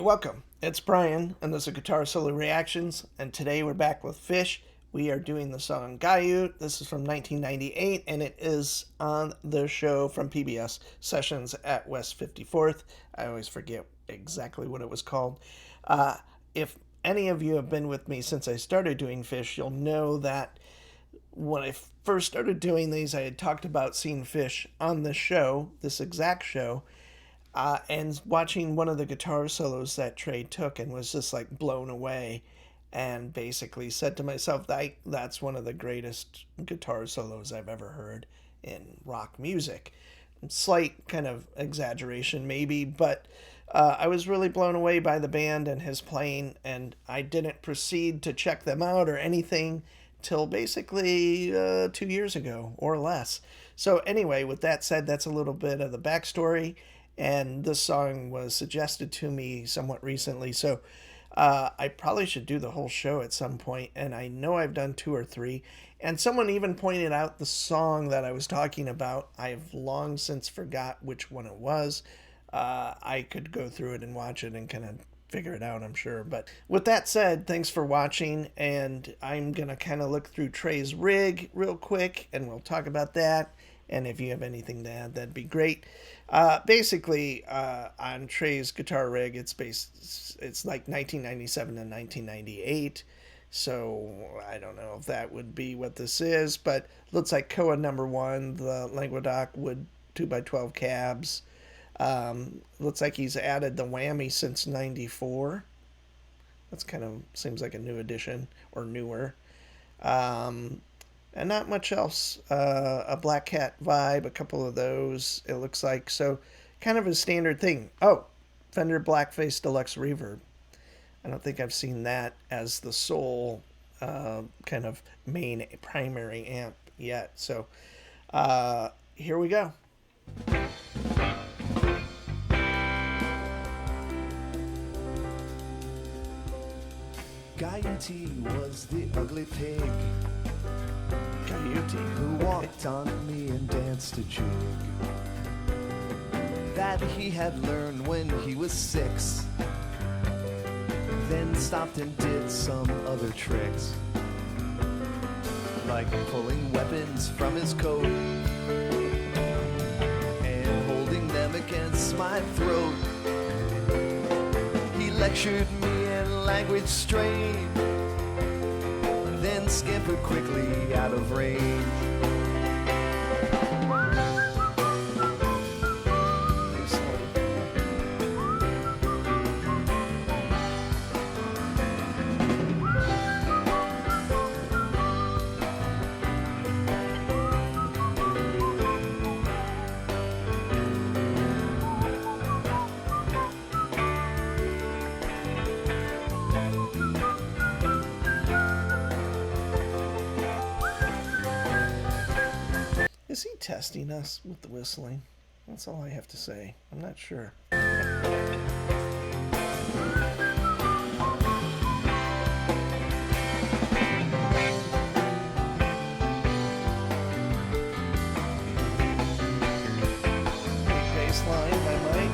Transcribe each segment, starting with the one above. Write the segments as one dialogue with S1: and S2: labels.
S1: welcome. It's Brian, and this is Guitar Solo Reactions, and today we're back with PHISH. We are doing the song Guyute. This is from 1998, and it is on the show from PBS Sessions at West 54th. I always forget exactly what it was called. If any of you have been with me since I started doing PHISH, you'll know that when I first started doing these, I had talked about seeing PHISH on the show, this exact show, and watching one of the guitar solos that Trey took and was just like blown away, and basically said to myself, that's one of the greatest guitar solos I've ever heard in rock music. Slight kind of exaggeration maybe, but I was really blown away by the band and his playing, and I didn't proceed to check them out or anything till basically 2 years ago or less. So anyway, with that said, that's a little bit of the backstory. And this song was suggested to me somewhat recently, so I probably should do the whole show at some point, and I know I've done 2 or 3, and someone even pointed out the song that I was talking about. I've long since forgot which one it was. I could go through it and watch it and kind of figure it out, I'm sure. But with that said, thanks for watching, and I'm going to kind of look through Trey's rig real quick, and we'll talk about that. And if you have anything to add, that'd be great. Basically, on Trey's guitar rig, it's like 1997 and 1998. So I don't know if that would be what this is, but looks like Koa number 1, the Languedoc wood 2x12 cabs. Looks like he's added the whammy since 94. That's kind of seems like a new addition, or newer. And not much else. A Black Cat vibe, a couple of those, it looks like. So kind of a standard thing. Oh, Fender Blackface Deluxe Reverb. I don't think I've seen that as the sole kind of main primary amp yet. So here we go.
S2: Guyute was the ugly pig who walked on me and danced a jig that he had learned when he was 6, then stopped and did some other tricks, like pulling weapons from his coat and holding them against my throat. He lectured me in language strange, then scampered quickly out of range.
S1: Is he testing us with the whistling? That's all I have to say. I'm not sure. Bass line by Mike.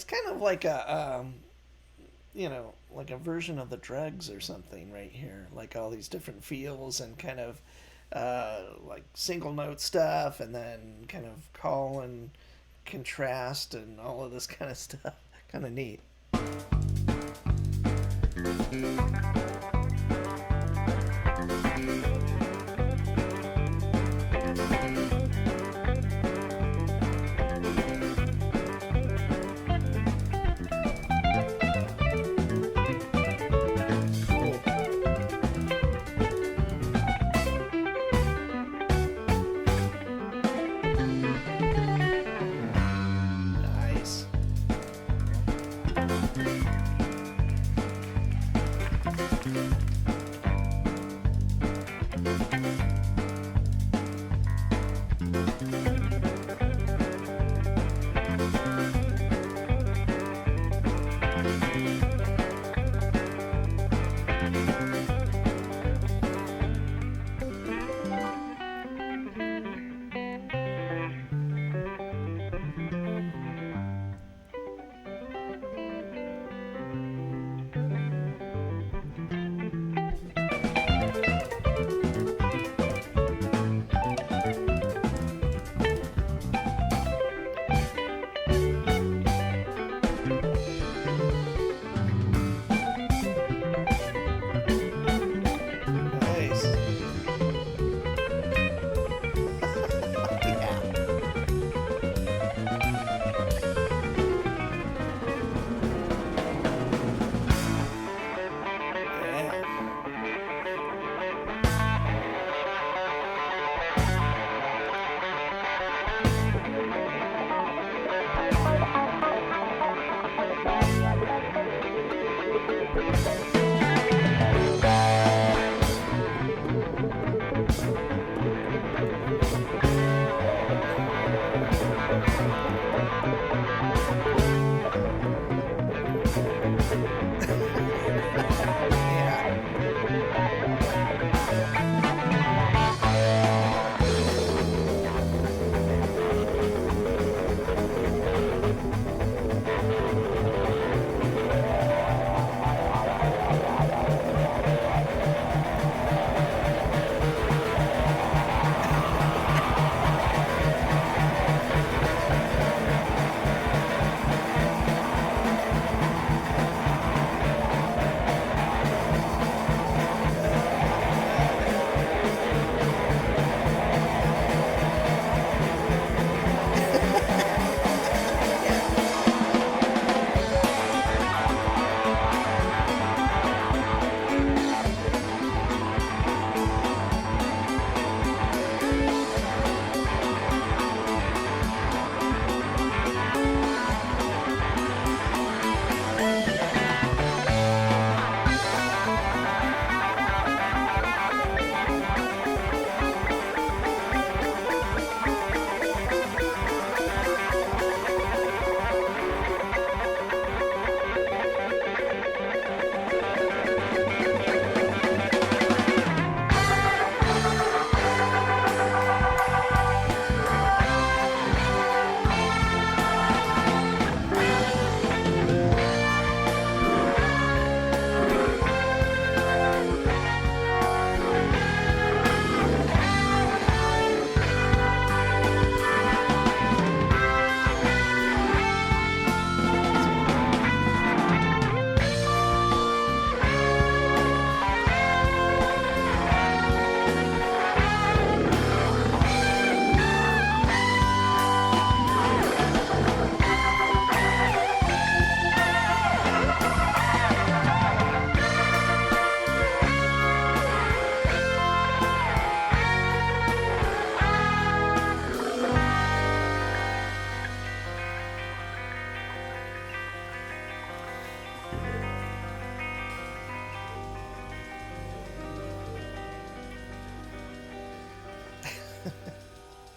S1: it's kind of like a like a version of the Dregs or something right here. Like all these different feels and kind of like single note stuff, and then kind of call and contrast and all of this kind of stuff. Kind of neat. Nice. Nice. Yeah. Yeah.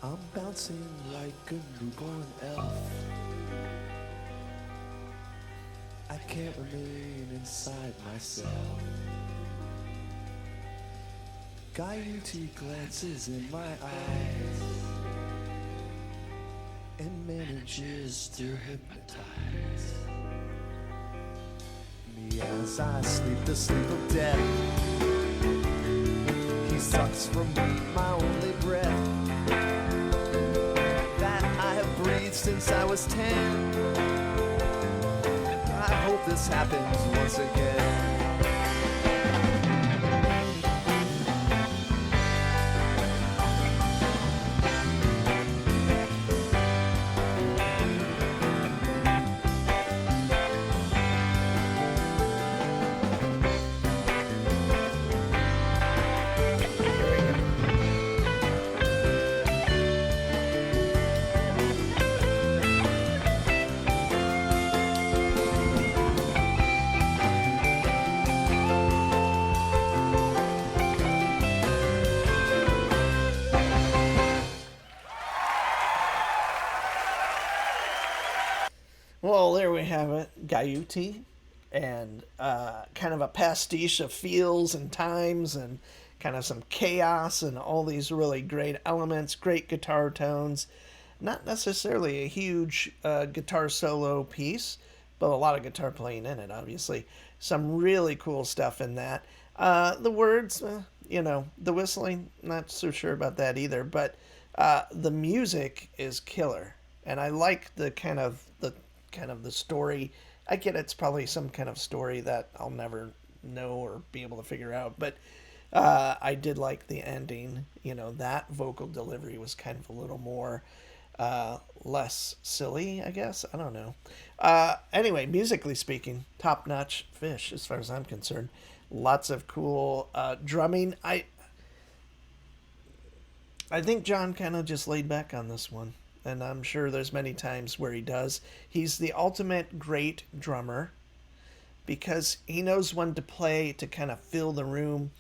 S2: I'm bouncing like a newborn elf. I can't remain inside myself. Guyute glances in my eyes. and manages to hypnotize me as I sleep the sleep of death. He sucks from me my only breath that I have breathed since I was 10. I hope this happens once again.
S1: Well, there we have it, Guyute, and kind of a pastiche of feels and times and kind of some chaos and all these really great elements, great guitar tones. Not necessarily a huge guitar solo piece, but a lot of guitar playing in it, obviously. Some really cool stuff in that. The words, the whistling, not so sure about that either, but the music is killer. And I like the story. I get it's probably some kind of story that I'll never know or be able to figure out, but I did like the ending. That vocal delivery was kind of a little more less silly, I guess. I don't know. Anyway, musically speaking, top notch Phish as far as I'm concerned. Lots of cool drumming. I think John kind of just laid back on this one, and I'm sure there's many times where he does. He's the ultimate great drummer because he knows when to play to kind of fill the room,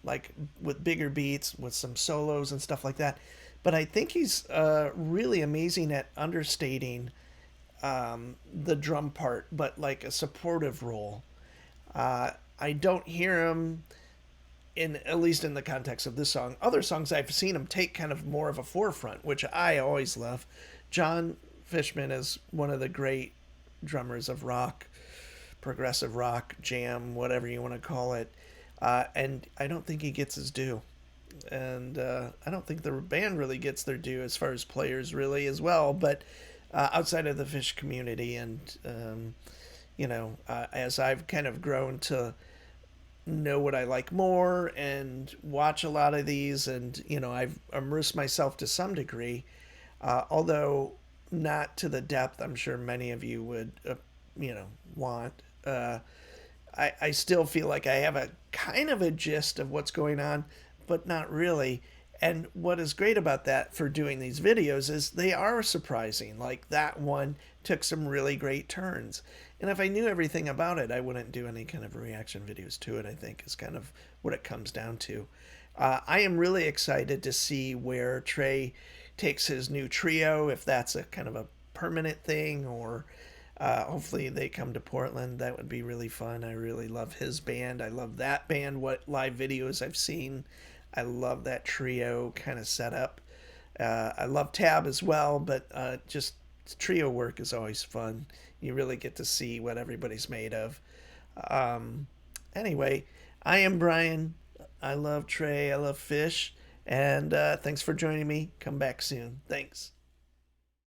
S1: like with bigger beats, with some solos and stuff like that. But I think he's really amazing at understating the drum part, but like a supportive role. I don't hear him in, at least in the context of this song. Other songs I've seen him take kind of more of a forefront, which I always love. John Fishman is one of the great drummers of rock, progressive rock, jam, whatever you want to call it. And I don't think he gets his due. And I don't think the band really gets their due as far as players, really, as well. But outside of the Phish community, and as I've kind of grown to know what I like more and watch a lot of these, and I've immersed myself to some degree, although not to the depth I'm sure many of you would want. I still feel like I have a kind of a gist of what's going on, but not really. And what is great about that for doing these videos is they are surprising. Like that one took some really great turns. And if I knew everything about it, I wouldn't do any kind of reaction videos to it, I think is kind of what it comes down to. I am really excited to see where Trey takes his new trio, if that's a kind of a permanent thing, or hopefully they come to Portland. That would be really fun. I really love his band. I love that band. What live videos I've seen, I love that trio kind of setup. I love Tab as well, but just trio work is always fun. You really get to see what everybody's made of. Anyway, I am Brian. I love Trey. I love Phish. And thanks for joining me. Come back soon. Thanks.